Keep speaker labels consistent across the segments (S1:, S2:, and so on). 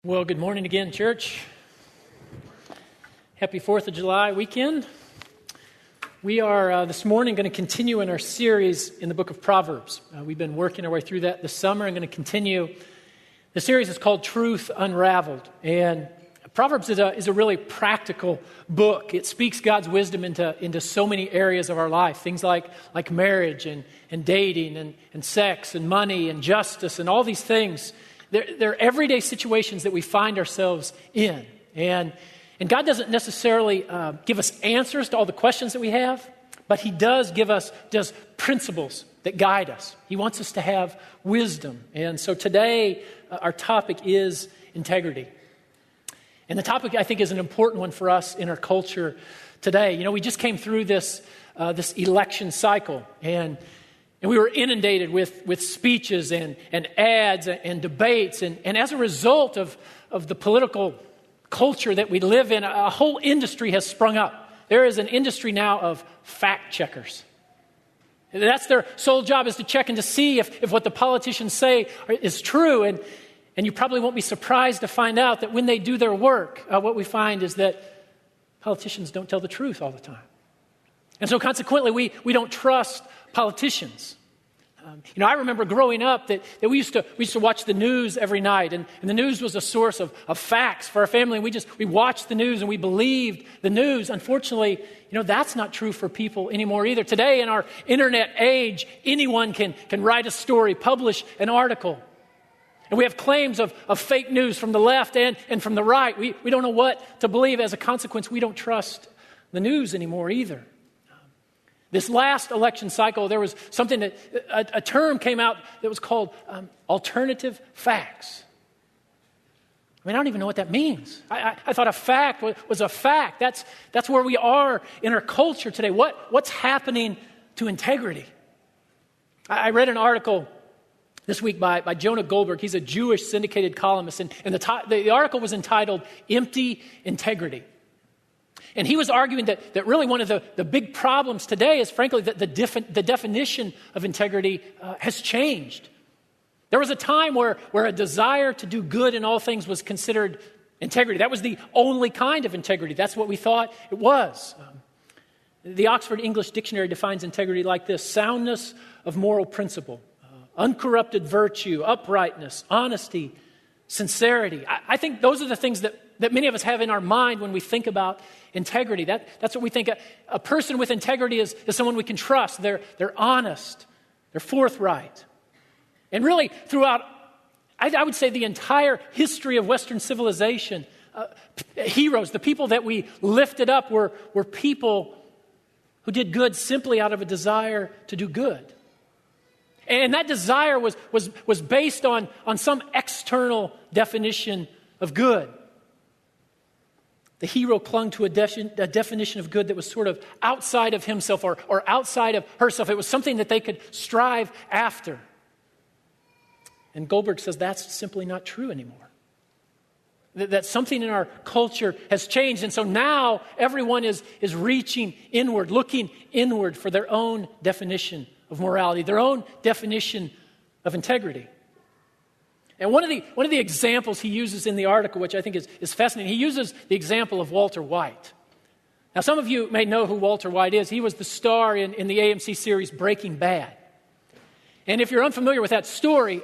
S1: Well, good morning again, church. Happy 4th of July weekend. We are this morning going to continue in our series in the book of Proverbs. We've been working our way through that this summer. I'm going to continue. The series is called Truth Unraveled. And Proverbs is a really practical book. It speaks God's wisdom into so many areas of our life. Things like marriage and dating and sex and money and justice and all these things. They're everyday situations that we find ourselves in. And God doesn't necessarily give us answers to all the questions that we have, but He does give us principles that guide us. He wants us to have wisdom. And so today, our topic is integrity. And the topic, I think, is an important one for us in our culture today. You know, we just came through this election cycle, and we were inundated with speeches and ads and debates. And as a result of the political culture that we live in, a whole industry has sprung up. There is an industry now of fact checkers. That's their sole job, is to check and to see if what the politicians say is true. And you probably won't be surprised to find out that when they do their work, what we find is that politicians don't tell the truth all the time. And so consequently, we don't trust politicians. I remember growing up that we used to watch the news every night, and the news was a source of facts for our family. And we watched the news and we believed the news. Unfortunately, that's not true for people anymore either. Today, in our internet age, anyone can write a story, publish an article. And we have claims of fake news from the left and from the right. We don't know what to believe. As a consequence, we don't trust the news anymore either. This last election cycle, there was something that a term came out that was called alternative facts. I mean, I don't even know what that means. I thought a fact was a fact. That's where we are in our culture today. What's happening to integrity? I read an article this week by Jonah Goldberg. He's a Jewish syndicated columnist, and the article was entitled "Empty Integrity." And he was arguing that really one of the big problems today is, frankly, that the definition of integrity has changed. There was a time where a desire to do good in all things was considered integrity. That was the only kind of integrity. That's what we thought it was. The Oxford English Dictionary defines integrity like this: soundness of moral principle, uncorrupted virtue, uprightness, honesty, sincerity. I think those are the things that many of us have in our mind when we think about integrity. That's what we think. A person with integrity is someone we can trust. They're honest. They're forthright. And really, throughout, I would say, the entire history of Western civilization, heroes, the people that we lifted up were people who did good simply out of a desire to do good. And that desire was based on some external definition of good. The hero clung to a definition of good that was sort of outside of himself or outside of herself. It was something that they could strive after. And Goldberg says that's simply not true anymore. That something in our culture has changed. And so now everyone is reaching inward, looking inward for their own definition of morality, their own definition of integrity. And one of the examples he uses in the article, which I think is fascinating, he uses the example of Walter White. Now, some of you may know who Walter White is. He was the star in the AMC series Breaking Bad. And if you're unfamiliar with that story,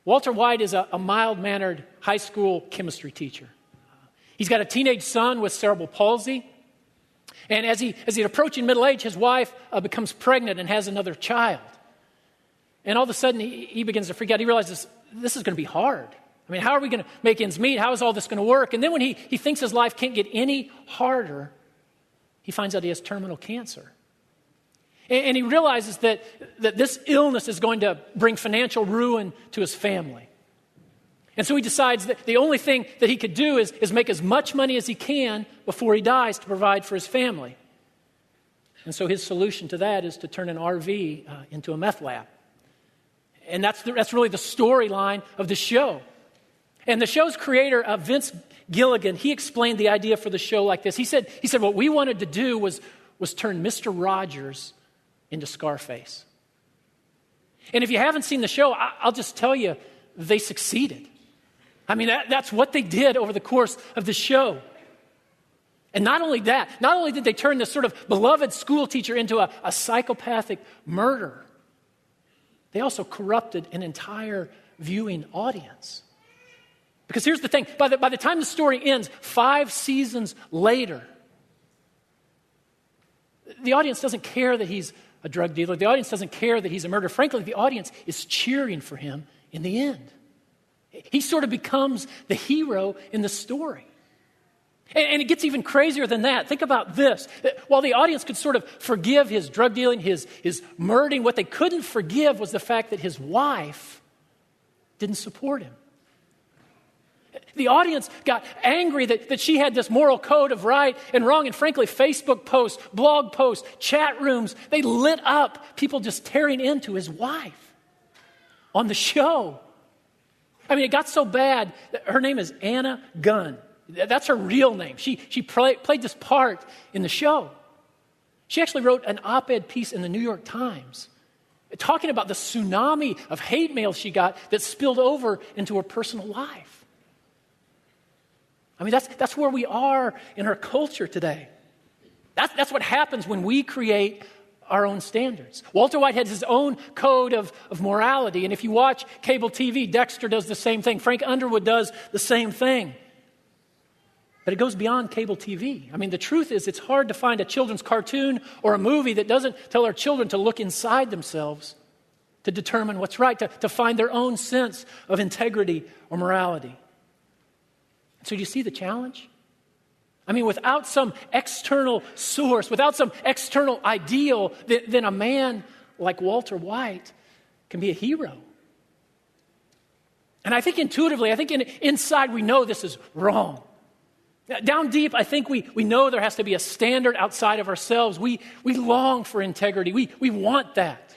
S1: Walter White is a mild-mannered high school chemistry teacher. He's got a teenage son with cerebral palsy. And as he's approaching middle age, his wife becomes pregnant and has another child. And all of a sudden, he begins to freak out. He realizes this is going to be hard. I mean, how are we going to make ends meet? How is all this going to work? And then when he thinks his life can't get any harder, he finds out he has terminal cancer. And he realizes that this illness is going to bring financial ruin to his family. And so he decides that the only thing that he could do is make as much money as he can before he dies to provide for his family. And so his solution to that is to turn an RV into a meth lab. And that's really the storyline of the show. And the show's creator, Vince Gilligan, he explained the idea for the show like this. He said what we wanted to do was turn Mr. Rogers into Scarface. And if you haven't seen the show, I'll just tell you, they succeeded. I mean, that's what they did over the course of the show. And not only that, not only did they turn this sort of beloved school teacher into a psychopathic murderer, they also corrupted an entire viewing audience. Because here's the thing, by the time the story ends, 5 seasons later, the audience doesn't care that he's a drug dealer. The audience doesn't care that he's a murderer. Frankly, the audience is cheering for him in the end. He sort of becomes the hero in the story. And it gets even crazier than that. Think about this. While the audience could sort of forgive his drug dealing, his murdering, what they couldn't forgive was the fact that his wife didn't support him. The audience got angry that she had this moral code of right and wrong. And frankly, Facebook posts, blog posts, chat rooms, they lit up, people just tearing into his wife on the show. I mean, it got so bad that her name is Anna Gunn. That's her real name. She played this part in the show. She actually wrote an op-ed piece in the New York Times talking about the tsunami of hate mail she got that spilled over into her personal life. I mean, that's where we are in our culture today. That's what happens when we create our own standards. Walter White had his own code of morality, and if you watch cable TV, Dexter does the same thing. Frank Underwood does the same thing. But it goes beyond cable TV. I mean, the truth is it's hard to find a children's cartoon or a movie that doesn't tell our children to look inside themselves to determine what's right, to find their own sense of integrity or morality. So do you see the challenge? I mean, without some external source, without some external ideal, then a man like Walter White can be a hero. And I think intuitively, inside we know this is wrong. Down deep, I think we know there has to be a standard outside of ourselves. We long for integrity. We want that.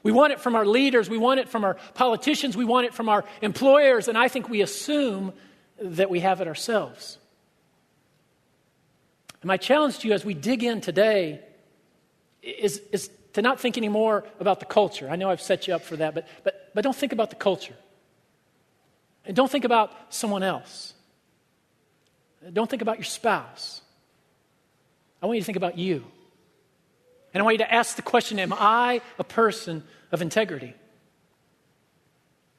S1: We want it from our leaders. We want it from our politicians. We want it from our employers. And I think we assume that we have it ourselves. And my challenge to you as we dig in today is to not think anymore about the culture. I know I've set you up for that, but don't think about the culture. And don't think about someone else. Don't think about your spouse. I want you to think about you. And I want you to ask the question, am I a person of integrity?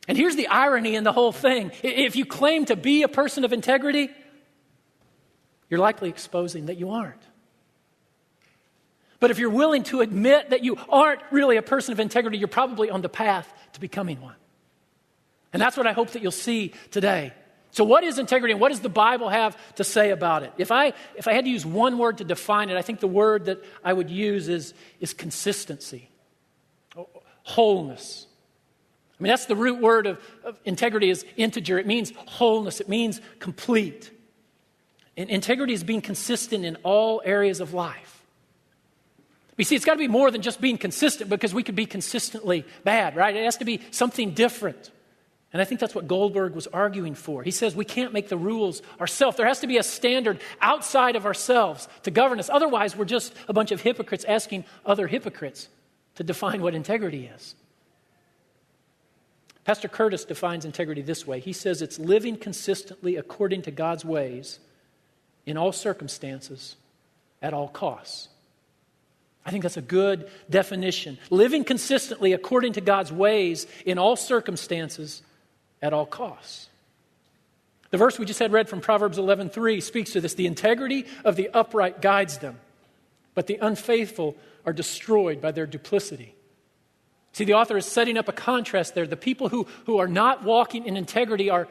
S1: And here's the irony in the whole thing. If you claim to be a person of integrity, you're likely exposing that you aren't. But if you're willing to admit that you aren't really a person of integrity, you're probably on the path to becoming one. And that's what I hope that you'll see today. So what is integrity and what does the Bible have to say about it? If I had to use one word to define it, I think the word that I would use is consistency, wholeness. I mean, that's the root word of integrity is integer. It means wholeness. It means complete. And integrity is being consistent in all areas of life. You see, it's got to be more than just being consistent because we could be consistently bad, right? It has to be something different. And I think that's what Goldberg was arguing for. He says we can't make the rules ourselves. There has to be a standard outside of ourselves to govern us. Otherwise, we're just a bunch of hypocrites asking other hypocrites to define what integrity is. Pastor Curtis defines integrity this way. He says it's living consistently according to God's ways in all circumstances at all costs. I think that's a good definition. Living consistently according to God's ways in all circumstances at all costs. The verse we just had read from Proverbs 11:3 speaks to this. The integrity of the upright guides them, but the unfaithful are destroyed by their duplicity. See, the author is setting up a contrast there. The people who are not walking in integrity are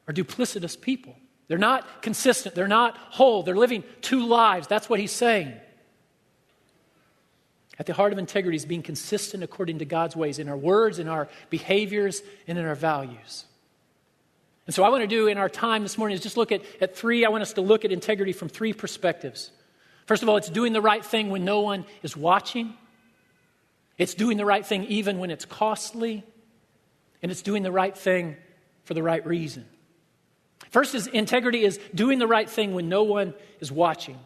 S1: duplicitous people. They're not consistent. They're not whole. They're living two lives. That's what he's saying. At the heart of integrity is being consistent according to God's ways in our words, in our behaviors, and in our values. And so what I want to do in our time this morning is just look at three. I want us to look at integrity from three perspectives. First of all, it's doing the right thing when no one is watching. It's doing the right thing even when it's costly. And it's doing the right thing for the right reason. First is integrity is doing the right thing when no one is watching.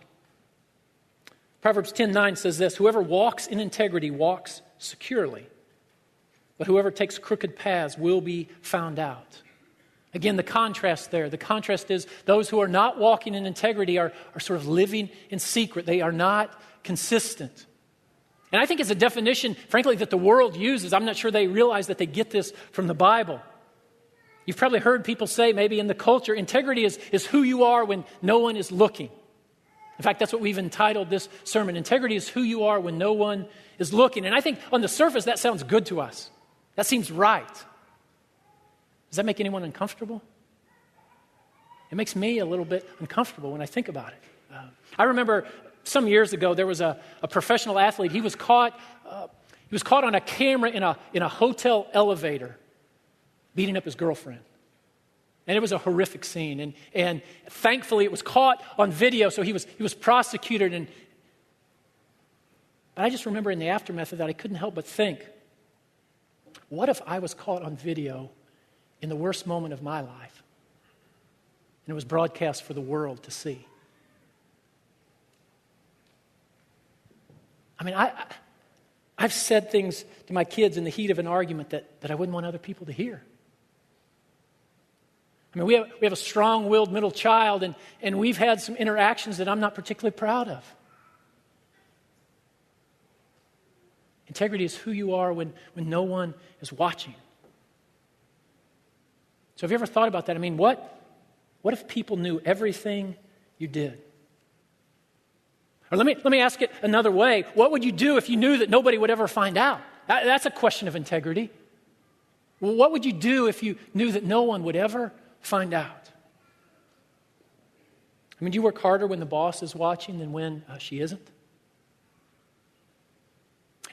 S1: Proverbs 10:9 says this, whoever walks in integrity walks securely, but whoever takes crooked paths will be found out. Again, the contrast there. The contrast is those who are not walking in integrity are sort of living in secret. They are not consistent. And I think it's a definition, frankly, that the world uses. I'm not sure they realize that they get this from the Bible. You've probably heard people say, maybe in the culture, integrity is who you are when no one is looking. In fact, that's what we've entitled this sermon. Integrity is who you are when no one is looking. And I think on the surface, that sounds good to us. That seems right. Does that make anyone uncomfortable? It makes me a little bit uncomfortable when I think about it. I remember some years ago, there was a professional athlete. He was caught on a camera in a hotel elevator beating up his girlfriend. And it was a horrific scene. And thankfully, it was caught on video, so he was prosecuted. But I just remember in the aftermath of that, I couldn't help but think, what if I was caught on video in the worst moment of my life, and it was broadcast for the world to see? I mean, I've said things to my kids in the heat of an argument that I wouldn't want other people to hear. I mean, we have a strong-willed middle child, and we've had some interactions that I'm not particularly proud of. Integrity is who you are when no one is watching. So have you ever thought about that? I mean, what if people knew everything you did? Or let me ask it another way. What would you do if you knew that nobody would ever find out? That's a question of integrity. Well, what would you do if you knew that no one would ever find out? I mean, do you work harder when the boss is watching than when she isn't?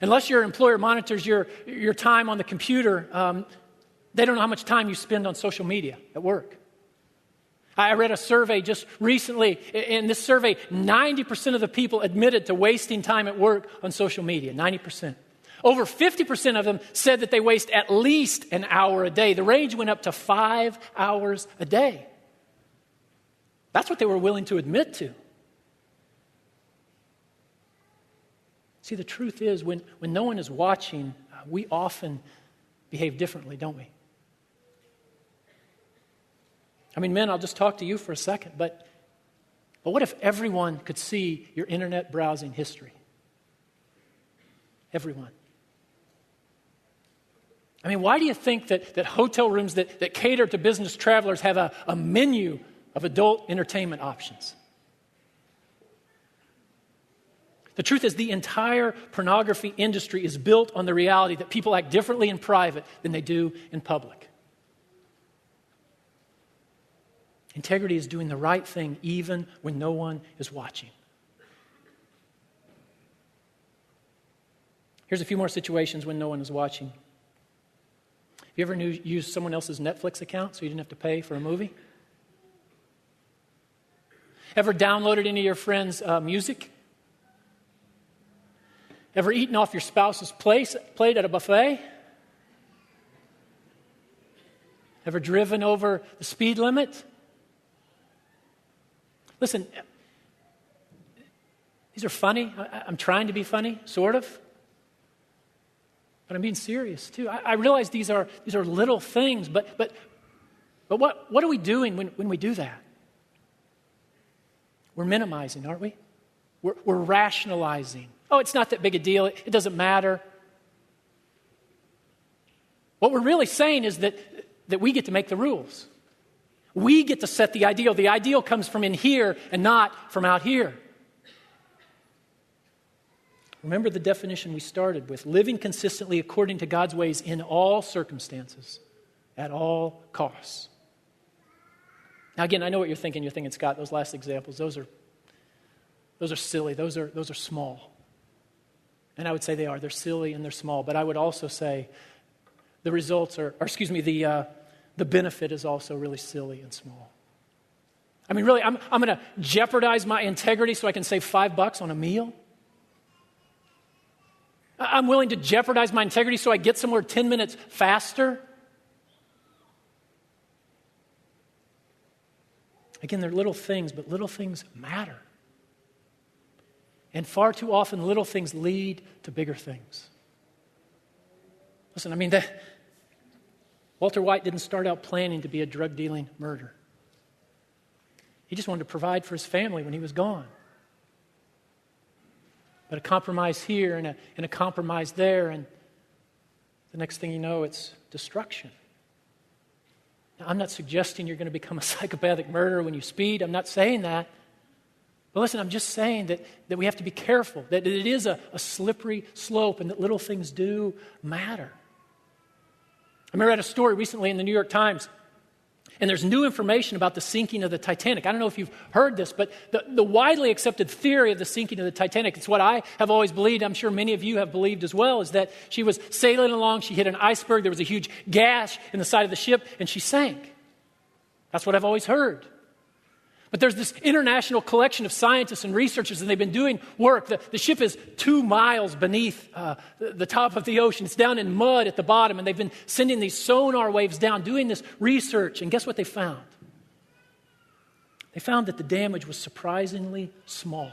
S1: Unless your employer monitors your time on the computer, they don't know how much time you spend on social media at work. I read a survey just recently. In this survey, 90% of the people admitted to wasting time at work on social media, 90%. Over 50% of them said that they waste at least an hour a day. The range went up to 5 hours a day. That's what they were willing to admit to. See, the truth is, when no one is watching, we often behave differently, don't we? I mean, men, I'll just talk to you for a second, but what if everyone could see your internet browsing history? Everyone. I mean, why do you think that hotel rooms that cater to business travelers have a menu of adult entertainment options? The truth is, the entire pornography industry is built on the reality that people act differently in private than they do in public. Integrity is doing the right thing even when no one is watching. Here's a few more situations when no one is watching. Have you ever used someone else's Netflix account so you didn't have to pay for a movie? Ever downloaded any of your friends' music? Ever eaten off your spouse's plate at a buffet? Ever driven over the speed limit? Listen, these are funny. I'm trying to be funny, sort of. But I'm being serious, too. I realize these are little things, but what are we doing when we do that? We're minimizing, aren't we? We're rationalizing. Oh, it's not that big a deal. It doesn't matter. What we're really saying is that we get to make the rules. We get to set the ideal. The ideal comes from in here and not from out here. Remember the definition we started with: living consistently according to God's ways in all circumstances, at all costs. Now, again, I know what you're thinking. You're thinking, Scott, those last examples, those are silly. Those are small. And I would say they are. They're silly and they're small. But I would also say the results the benefit is also really silly and small. I mean, really, I'm going to jeopardize my integrity so I can save $5 on a meal? I'm willing to jeopardize my integrity so I get somewhere 10 minutes faster? Again, they're little things, but little things matter. And far too often, little things lead to bigger things. Listen, I mean, Walter White didn't start out planning to be a drug-dealing murderer. He just wanted to provide for his family when he was gone. But a compromise here and a compromise there, and the next thing you know, it's destruction. Now, I'm not suggesting you're going to become a psychopathic murderer when you speed. I'm not saying that. But listen, I'm just saying that we have to be careful, that it is a slippery slope and that little things do matter. I remember I read a story recently in the New York Times, and there's new information about the sinking of the Titanic. I don't know if you've heard this, but the widely accepted theory of the sinking of the Titanic, it's what I have always believed, I'm sure many of you have believed as well, is that she was sailing along, she hit an iceberg, there was a huge gash in the side of the ship, and she sank. That's what I've always heard. But there's this international collection of scientists and researchers, and they've been doing work. The ship is 2 miles beneath the top of the ocean. It's down in mud at the bottom, and they've been sending these sonar waves down, doing this research. And guess what they found? They found that the damage was surprisingly small.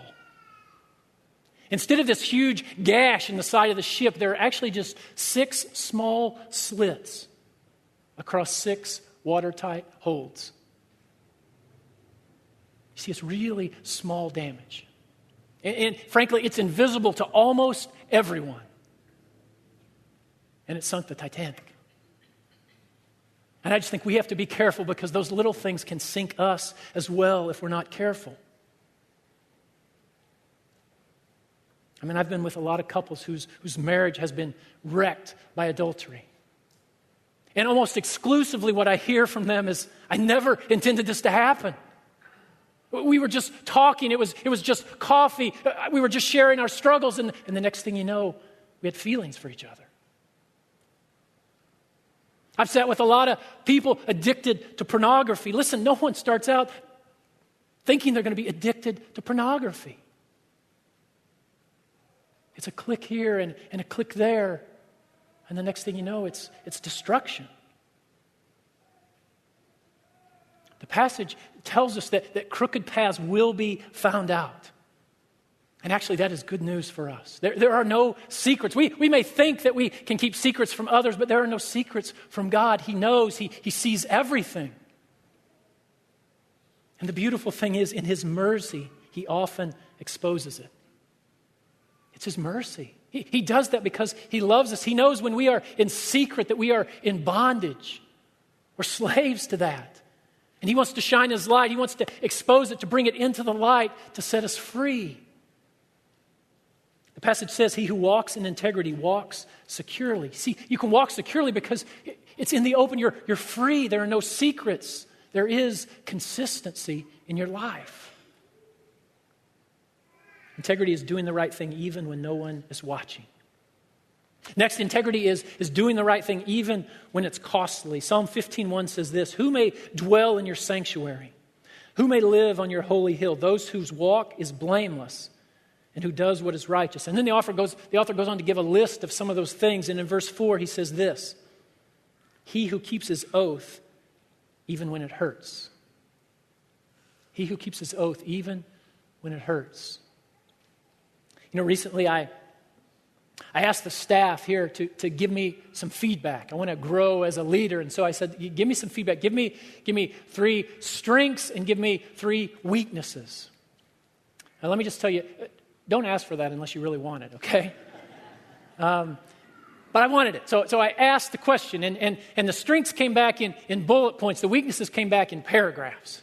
S1: Instead of this huge gash in the side of the ship, there are actually just 6 small slits across 6 watertight holds. You see, it's really small damage. And frankly, it's invisible to almost everyone. And it sunk the Titanic. And I just think we have to be careful because those little things can sink us as well if we're not careful. I mean, I've been with a lot of couples whose marriage has been wrecked by adultery. And almost exclusively what I hear from them is, I never intended this to happen. We were just talking. It was just coffee. We were just sharing our struggles. And the next thing you know, we had feelings for each other. I've sat with a lot of people addicted to pornography. Listen, no one starts out thinking they're going to be addicted to pornography. It's a click here and a click there. And the next thing you know, it's destruction. The passage tells us that crooked paths will be found out. And actually, that is good news for us. There are no secrets. We may think that we can keep secrets from others, but there are no secrets from God. He knows. He sees everything. And the beautiful thing is, in His mercy, He often exposes it. It's His mercy. He does that because He loves us. He knows when we are in secret that we are in bondage. We're slaves to that. And He wants to shine His light. He wants to expose it, to bring it into the light, to set us free. The passage says, he who walks in integrity walks securely. See, you can walk securely because it's in the open. You're free. There are no secrets. There is consistency in your life. Integrity is doing the right thing even when no one is watching. Next, integrity is doing the right thing even when it's costly. Psalm 15:1 says this, who may dwell in your sanctuary? Who may live on your holy hill? Those whose walk is blameless and who does what is righteous. And then the author goes on to give a list of some of those things. And in verse 4, he says this, he who keeps his oath even when it hurts. He who keeps his oath even when it hurts. You know, recently I asked the staff here to give me some feedback. I want to grow as a leader. And so I said, give me some feedback. Give me 3 strengths and give me 3 weaknesses. Now, let me just tell you, don't ask for that unless you really want it, okay? But I wanted it. So I asked the question, and the strengths came back in bullet points. The weaknesses came back in paragraphs.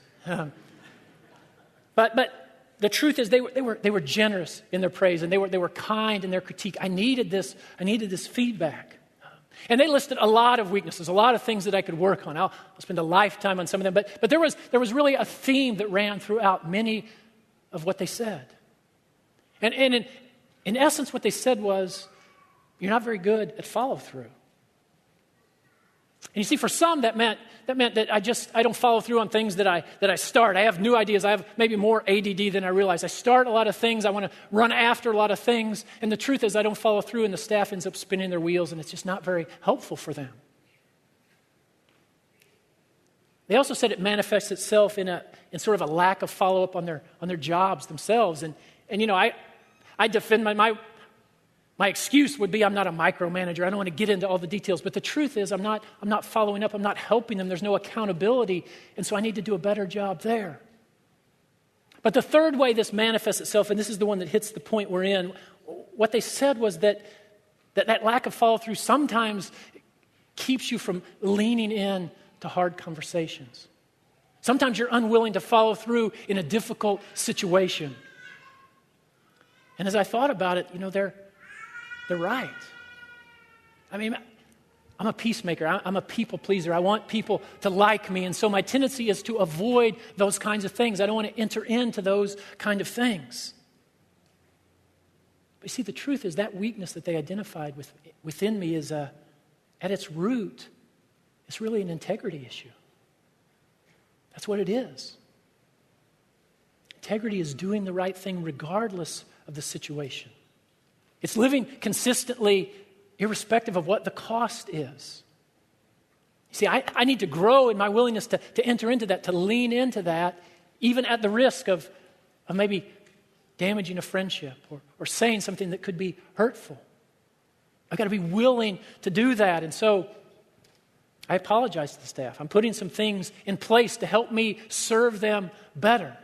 S1: But the truth is they were generous in their praise, and they were kind in their critique. I needed this feedback. And they listed a lot of weaknesses, a lot of things that I could work on. I'll spend a lifetime on some of them, but there was really a theme that ran throughout many of what they said. And in essence, what they said was, you're not very good at follow-through. And you see, for some, that meant that I don't follow through on things that I start. I have new ideas. I have maybe more ADD than I realize. I start a lot of things. I want to run after a lot of things. And the truth is, I don't follow through, and the staff ends up spinning their wheels, and it's just not very helpful for them. They also said it manifests itself in sort of a lack of follow-up on their jobs themselves. And you know, I defend My excuse would be I'm not a micromanager. I don't want to get into all the details. But the truth is I'm not following up. I'm not helping them. There's no accountability. And so I need to do a better job there. But the third way this manifests itself, and this is the one that hits the point we're in, what they said was that lack of follow-through sometimes keeps you from leaning in to hard conversations. Sometimes you're unwilling to follow through in a difficult situation. And as I thought about it, they're right. I mean, I'm a peacemaker. I'm a people pleaser. I want people to like me. And so my tendency is to avoid those kinds of things. I don't want to enter into those kind of things. But you see, the truth is that weakness that they identified within me is, at its root, it's really an integrity issue. That's what it is. Integrity is doing the right thing regardless of the situation. It's living consistently irrespective of what the cost is. You see, I need to grow in my willingness to enter into that, to lean into that, even at the risk of maybe damaging a friendship or saying something that could be hurtful. I've got to be willing to do that. And so I apologize to the staff. I'm putting some things in place to help me serve them better.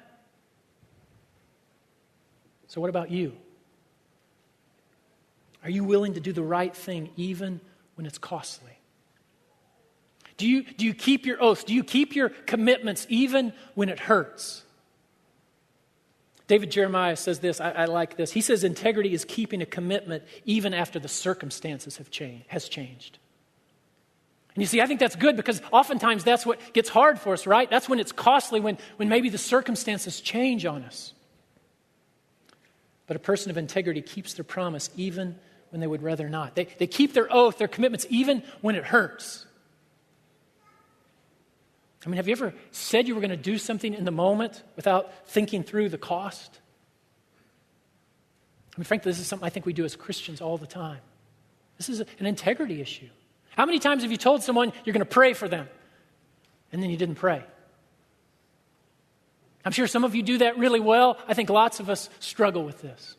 S1: So what about you? Are you willing to do the right thing even when it's costly? Do you keep your oaths? Do you keep your commitments even when it hurts? David Jeremiah says this, I like this. He says integrity is keeping a commitment even after the circumstances has changed. And you see, I think that's good because oftentimes that's what gets hard for us, right? That's when it's costly, when maybe the circumstances change on us. But a person of integrity keeps their promise even when they would rather not. They keep their oath, their commitments, even when it hurts. I mean, have you ever said you were going to do something in the moment without thinking through the cost? I mean, frankly, this is something I think we do as Christians all the time. This is an integrity issue. How many times have you told someone you're going to pray for them, and then you didn't pray? I'm sure some of you do that really well. I think lots of us struggle with this.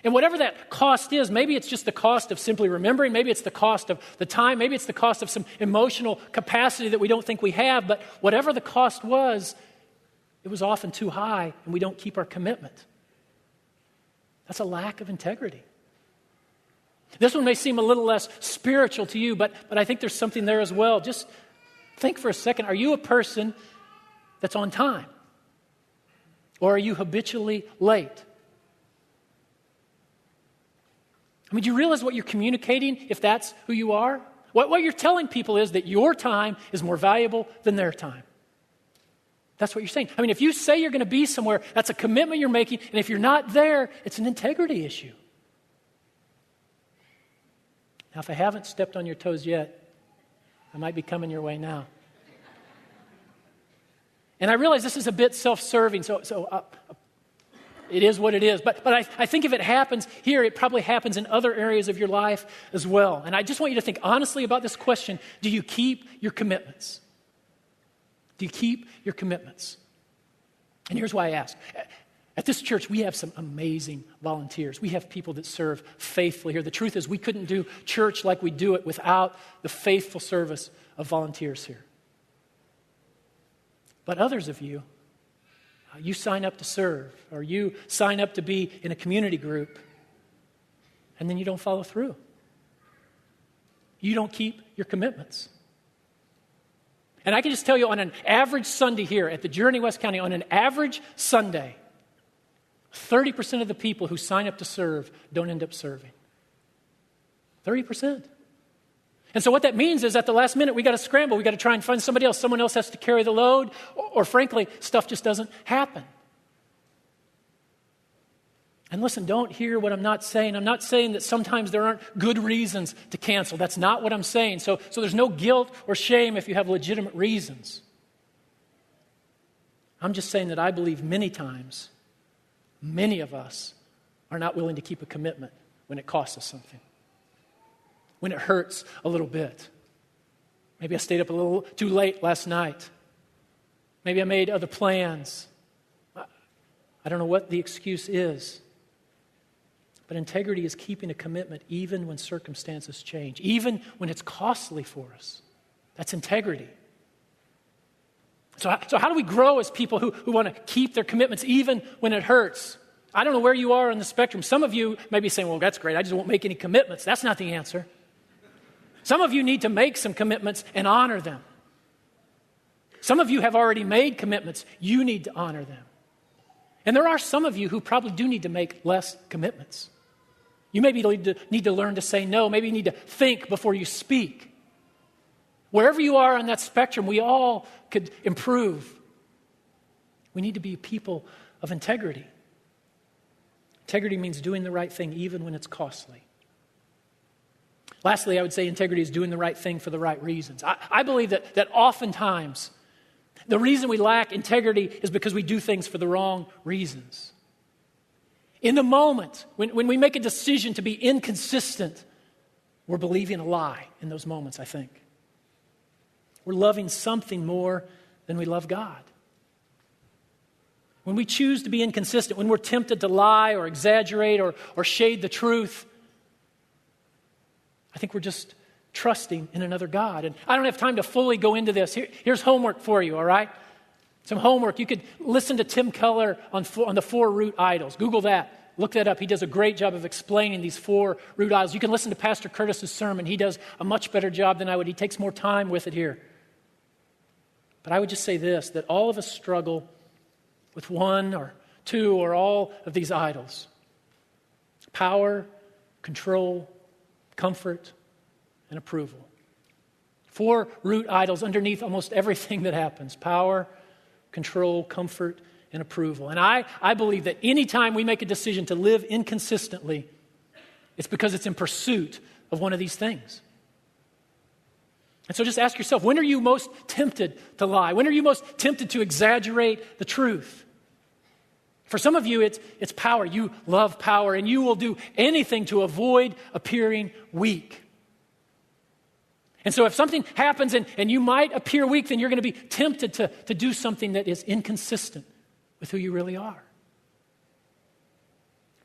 S1: And whatever that cost is, maybe it's just the cost of simply remembering, maybe it's the cost of the time, maybe it's the cost of some emotional capacity that we don't think we have, but whatever the cost was, it was often too high and we don't keep our commitment. That's a lack of integrity. This one may seem a little less spiritual to you, but I think there's something there as well. Just think for a second, are you a person that's on time? Or are you habitually late? I mean, do you realize what you're communicating if that's who you are? What you're telling people is that your time is more valuable than their time. That's what you're saying. I mean, if you say you're going to be somewhere, that's a commitment you're making, and if you're not there, it's an integrity issue. Now, if I haven't stepped on your toes yet, I might be coming your way now. And I realize this is a bit self-serving, so it is what it is. But I think if it happens here, it probably happens in other areas of your life as well. And I just want you to think honestly about this question. Do you keep your commitments? Do you keep your commitments? And here's why I ask. At this church, we have some amazing volunteers. We have people that serve faithfully here. The truth is we couldn't do church like we do it without the faithful service of volunteers here. But others of you, you sign up to serve, or you sign up to be in a community group, and then you don't follow through. You don't keep your commitments. And I can just tell you, on an average Sunday here at the Journey West County, on an average Sunday, 30% of the people who sign up to serve don't end up serving. 30%. And so what that means is at the last minute, we got to scramble. We got to try and find somebody else. Someone else has to carry the load, or frankly, stuff just doesn't happen. And listen, don't hear what I'm not saying. I'm not saying that sometimes there aren't good reasons to cancel. That's not what I'm saying. So there's no guilt or shame if you have legitimate reasons. I'm just saying that I believe many times, many of us are not willing to keep a commitment when it costs us something. When it hurts a little bit. Maybe I stayed up a little too late last night. Maybe I made other plans. I don't know what the excuse is. But integrity is keeping a commitment even when circumstances change, even when it's costly for us. That's integrity. So how do we grow as people who want to keep their commitments even when it hurts? I don't know where you are on the spectrum. Some of you may be saying, well, that's great. I just won't make any commitments. That's not the answer. Some of you need to make some commitments and honor them. Some of you have already made commitments. You need to honor them. And there are some of you who probably do need to make less commitments. You maybe need to learn to say no. Maybe you need to think before you speak. Wherever you are on that spectrum, we all could improve. We need to be people of integrity. Integrity means doing the right thing even when it's costly. Lastly, I would say integrity is doing the right thing for the right reasons. I believe that oftentimes the reason we lack integrity is because we do things for the wrong reasons. In the moment, when we make a decision to be inconsistent, we're believing a lie in those moments, I think. We're loving something more than we love God. When we choose to be inconsistent, when we're tempted to lie or exaggerate or shade the truth, I think we're just trusting in another God. And I don't have time to fully go into this. Here's homework for you, all right? Some homework. You could listen to Tim Keller on the 4 root idols. Google that. Look that up. He does a great job of explaining these 4 root idols. You can listen to Pastor Curtis's sermon. He does a much better job than I would. He takes more time with it here. But I would just say this, that all of us struggle with 1 or 2 or all of these idols. Power, control, comfort, and approval. 4 root idols underneath almost everything that happens. Power, control, comfort, and approval. And I believe that anytime we make a decision to live inconsistently, it's because it's in pursuit of one of these things. And so just ask yourself, when are you most tempted to lie? When are you most tempted to exaggerate the truth? For some of you, it's power. You love power, and you will do anything to avoid appearing weak. And so if something happens and you might appear weak, then you're going to be tempted to do something that is inconsistent with who you really are.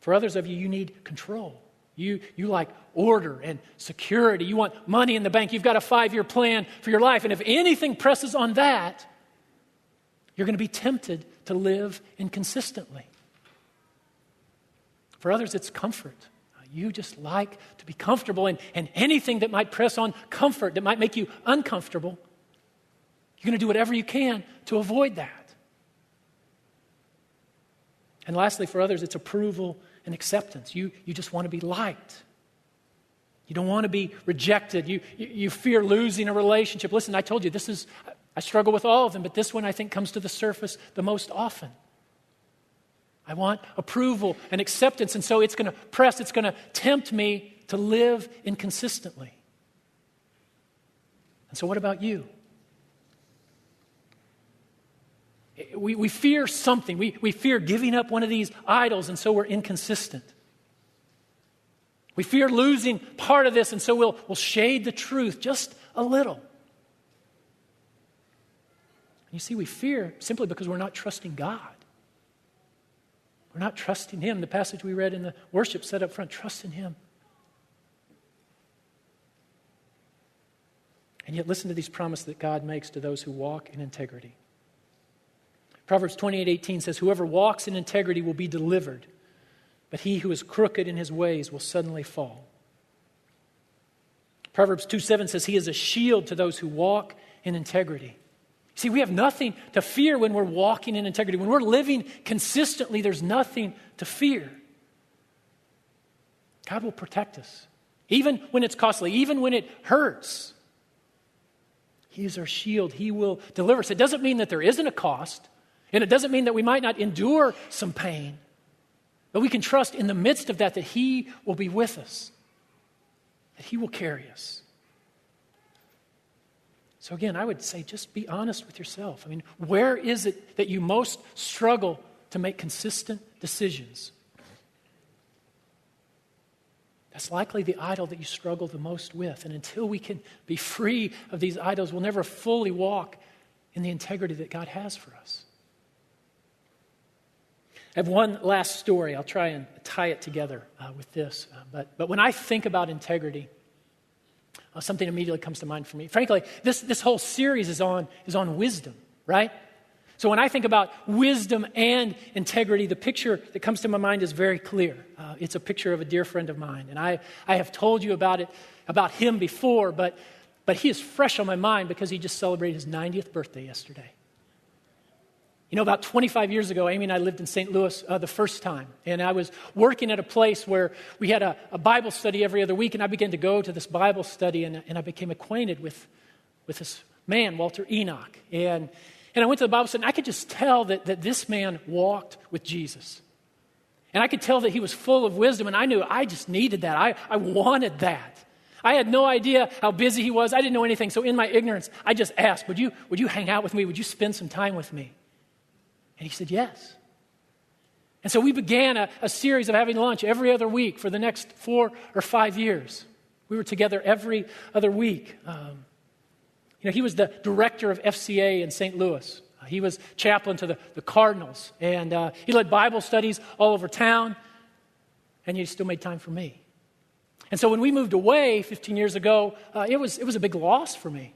S1: For others of you, you need control. You like order and security. You want money in the bank. You've got a 5-year plan for your life. And if anything presses on that, you're going to be tempted to live inconsistently. For others, it's comfort. You just like to be comfortable, and anything that might press on comfort, that might make you uncomfortable, you're going to do whatever you can to avoid that. And lastly, for others, it's approval and acceptance. You just want to be liked. You don't want to be rejected. You fear losing a relationship. Listen, I told you, I struggle with all of them, but this one I think comes to the surface the most often. I want approval and acceptance, and so it's going to tempt me to live inconsistently. And so what about you? We fear something. We fear giving up one of these idols, and so we're inconsistent. We fear losing part of this, and so we'll shade the truth just a little. You see, we fear simply because we're not trusting God. We're not trusting Him. The passage we read in the worship said up front, trust in Him. And yet listen to these promises that God makes to those who walk in integrity. Proverbs 28:18 says, whoever walks in integrity will be delivered, but he who is crooked in his ways will suddenly fall. Proverbs 2:7 says, he is a shield to those who walk in integrity. See, we have nothing to fear when we're walking in integrity. When we're living consistently, there's nothing to fear. God will protect us, even when it's costly, even when it hurts. He is our shield. He will deliver us. It doesn't mean that there isn't a cost, and it doesn't mean that we might not endure some pain, but we can trust in the midst of that He will be with us, that He will carry us. So again, I would say just be honest with yourself. I mean, where is it that you most struggle to make consistent decisions? That's likely the idol that you struggle the most with. And until we can be free of these idols, we'll never fully walk in the integrity that God has for us. I have one last story. I'll try and tie it together with this. But when I think about integrity, something immediately comes to mind for me. Frankly, this whole series is on wisdom, right? So when I think about wisdom and integrity, the picture that comes to my mind is very clear. It's a picture of a dear friend of mine. And I have told you about him before, but he is fresh on my mind because he just celebrated his 90th birthday yesterday. You know, about 25 years ago, Amy and I lived in St. Louis the first time. And I was working at a place where we had a Bible study every other week. And I began to go to this Bible study, and I became acquainted with this man, Walter Enoch. And I went to the Bible study, and I could just tell that this man walked with Jesus. And I could tell that he was full of wisdom, and I knew I just needed that. I wanted that. I had no idea how busy he was. I didn't know anything. So in my ignorance, I just asked, would you hang out with me? Would you spend some time with me? And he said, yes. And so we began a series of having lunch every other week for the next 4 or 5 years. We were together every other week. He was the director of FCA in St. Louis. He was chaplain to the Cardinals. And he led Bible studies all over town. And he still made time for me. And so when we moved away 15 years ago, it was a big loss for me.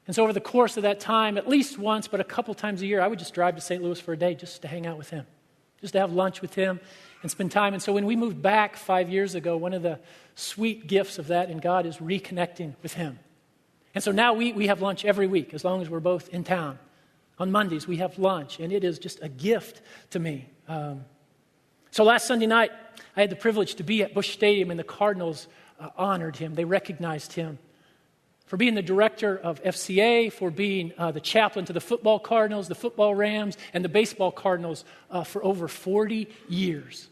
S1: And so over the course of that time, at least once, but a couple times a year, I would just drive to St. Louis for a day just to hang out with him, just to have lunch with him and spend time. And so when we moved back 5 years ago, one of the sweet gifts of that in God is reconnecting with him. And so now we have lunch every week, as long as we're both in town. On Mondays, we have lunch, and it is just a gift to me. So last Sunday night, I had the privilege to be at Busch Stadium, and the Cardinals honored him. They recognized him for being the director of FCA, for being the chaplain to the football Cardinals, the football Rams, and the baseball Cardinals for over 40 years.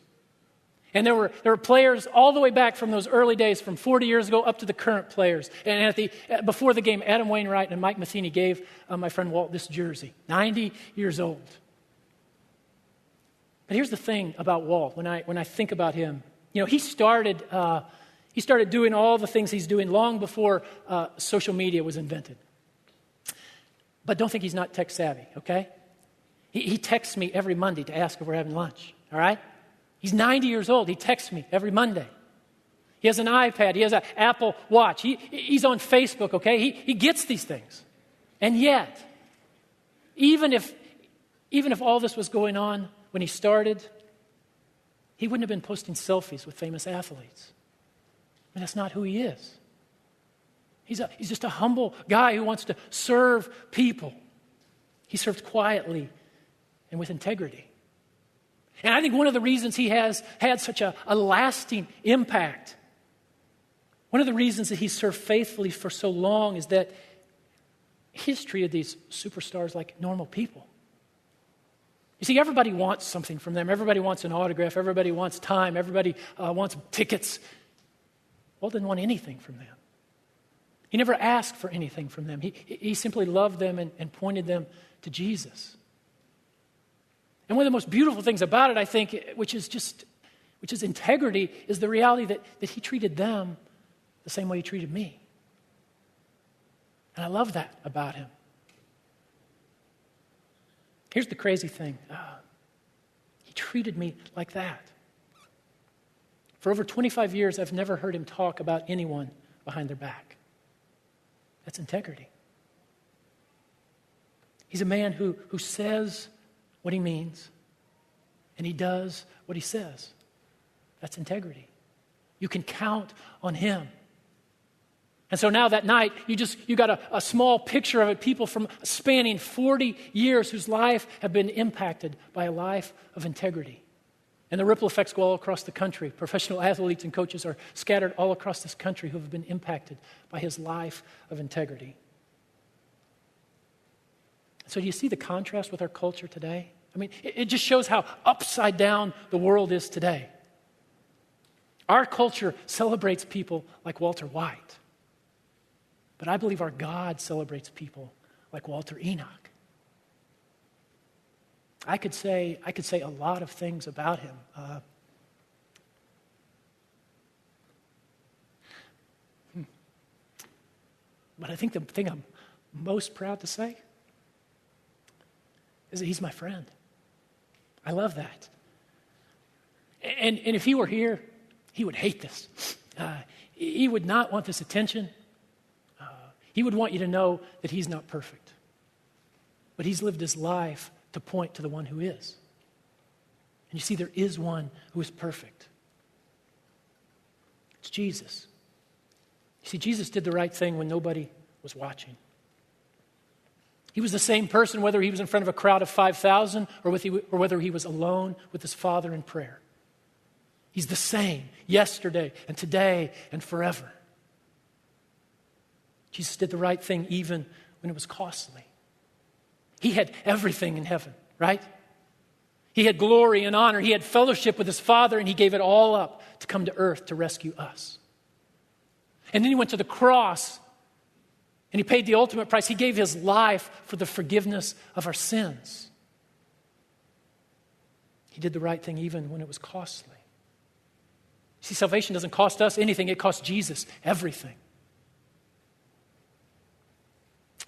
S1: And there were players all the way back from those early days, from 40 years ago up to the current players. And before the game, Adam Wainwright and Mike Matheny gave my friend Walt this jersey, 90 years old. But here's the thing about Walt. When I think about him, he started doing all the things he's doing long before social media was invented. But don't think he's not tech savvy, okay? He texts me every Monday to ask if we're having lunch, all right? He's 90 years old. He texts me every Monday. He has an iPad. He has an Apple Watch. He's on Facebook, okay? He gets these things. And yet, even if all this was going on when he started, he wouldn't have been posting selfies with famous athletes. And that's not who he is. He's just a humble guy who wants to serve people. He serves quietly and with integrity. And I think one of the reasons he has had such a lasting impact, one of the reasons that he served faithfully for so long is that he's treated these superstars like normal people. You see, everybody wants something from them. Everybody wants an autograph. Everybody wants time. Everybody wants tickets. Walt didn't want anything from them. He never asked for anything from them. He simply loved them and pointed them to Jesus. And one of the most beautiful things about it, I think, which is integrity, is the reality that he treated them the same way he treated me. And I love that about him. Here's the crazy thing. He treated me like that. For over 25 years, I've never heard him talk about anyone behind their back. That's integrity. He's a man who says what he means, and he does what he says. That's integrity. You can count on him. And so now that night, you got a small picture of it, people from spanning 40 years whose life have been impacted by a life of integrity. And the ripple effects go all across the country. Professional athletes and coaches are scattered all across this country who have been impacted by his life of integrity. So do you see the contrast with our culture today? I mean, it just shows how upside down the world is today. Our culture celebrates people like Walter White. But I believe our God celebrates people like Walter Enoch. I could say a lot of things about him. But I think the thing I'm most proud to say is that he's my friend. I love that. And if he were here, he would hate this. He would not want this attention. He would want you to know that he's not perfect. But he's lived his life to point to the one who is. And you see, there is one who is perfect. It's Jesus. You see, Jesus did the right thing when nobody was watching. He was the same person whether he was in front of a crowd of 5,000 or whether he was alone with his Father in prayer. He's the same yesterday and today and forever. Jesus did the right thing even when it was costly. He had everything in heaven, right? He had glory and honor. He had fellowship with his Father, and he gave it all up to come to earth to rescue us. And then he went to the cross, and he paid the ultimate price. He gave his life for the forgiveness of our sins. He did the right thing even when it was costly. See, salvation doesn't cost us anything. It costs Jesus everything.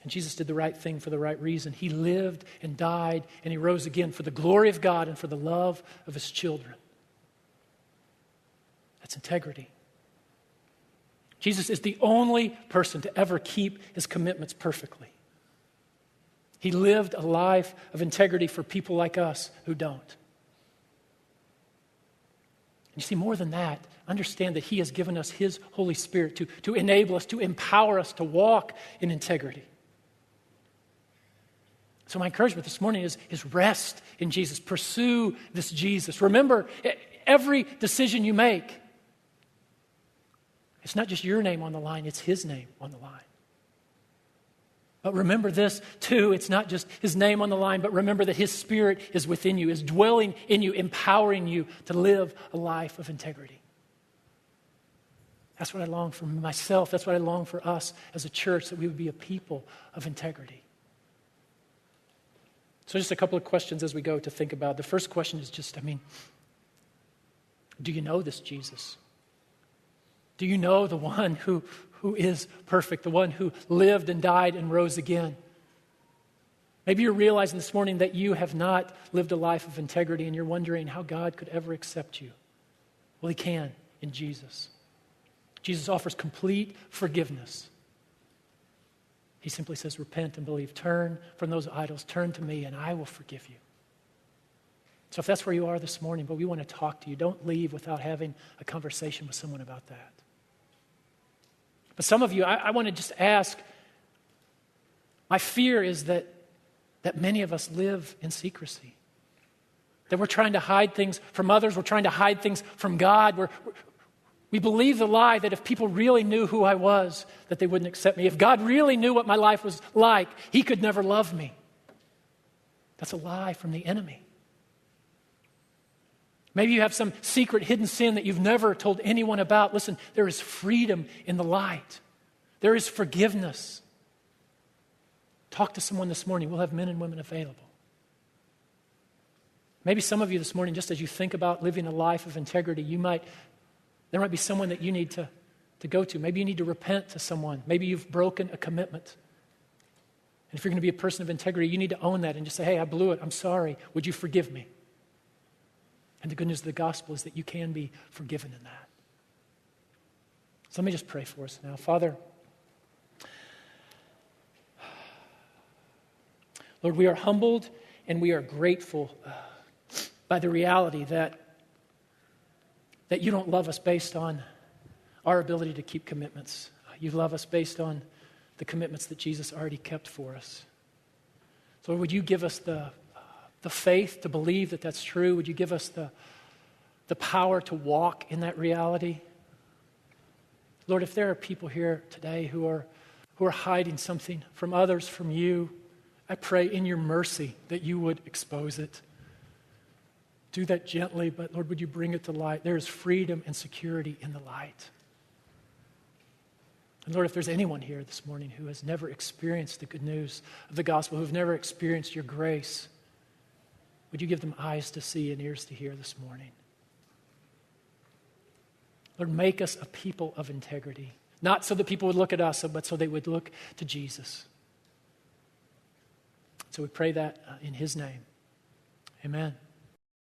S1: And Jesus did the right thing for the right reason. He lived and died and he rose again for the glory of God and for the love of his children. That's integrity. Jesus is the only person to ever keep his commitments perfectly. He lived a life of integrity for people like us who don't. You see, more than that, understand that he has given us his Holy Spirit to enable us, to empower us to walk in integrity. So my encouragement this morning is rest in Jesus. Pursue this Jesus. Remember, every decision you make, it's not just your name on the line, it's his name on the line. But remember this too, it's not just his name on the line, but remember that his Spirit is within you, is dwelling in you, empowering you to live a life of integrity. That's what I long for myself. That's what I long for us as a church, that we would be a people of integrity. So just a couple of questions as we go to think about. The first question is just, do you know this Jesus? Do you know the one who is perfect, the one who lived and died and rose again? Maybe you're realizing this morning that you have not lived a life of integrity and you're wondering how God could ever accept you. Well, he can in Jesus. Jesus offers complete forgiveness. He simply says, repent and believe. Turn from those idols. Turn to me and I will forgive you. So if that's where you are this morning, but we want to talk to you, don't leave without having a conversation with someone about that. But some of you, I want to just ask, my fear is that many of us live in secrecy. That we're trying to hide things from others. We're trying to hide things from God. We believe the lie that if people really knew who I was, that they wouldn't accept me. If God really knew what my life was like, he could never love me. That's a lie from the enemy. Maybe you have some secret hidden sin that you've never told anyone about. Listen, there is freedom in the light. There is forgiveness. Talk to someone this morning. We'll have men and women available. Maybe some of you this morning, just as you think about living a life of integrity, there might be someone that you need to go to. Maybe you need to repent to someone. Maybe you've broken a commitment. And if you're going to be a person of integrity, you need to own that and just say, hey, I blew it. I'm sorry. Would you forgive me? And the good news of the gospel is that you can be forgiven in that. So let me just pray for us now. Father, Lord, we are humbled and we are grateful by the reality that you don't love us based on our ability to keep commitments. You love us based on the commitments that Jesus already kept for us. So would you give us the faith to believe that that's true? Would you give us the power to walk in that reality? Lord, if there are people here today who are hiding something from others, from you, I pray in your mercy that you would expose it. Do that gently, but Lord, would you bring it to light? There is freedom and security in the light. And Lord, if there's anyone here this morning who has never experienced the good news of the gospel, who have never experienced your grace, would you give them eyes to see and ears to hear this morning? Lord, make us a people of integrity. Not so that people would look at us, but so they would look to Jesus. So we pray that in his name. Amen.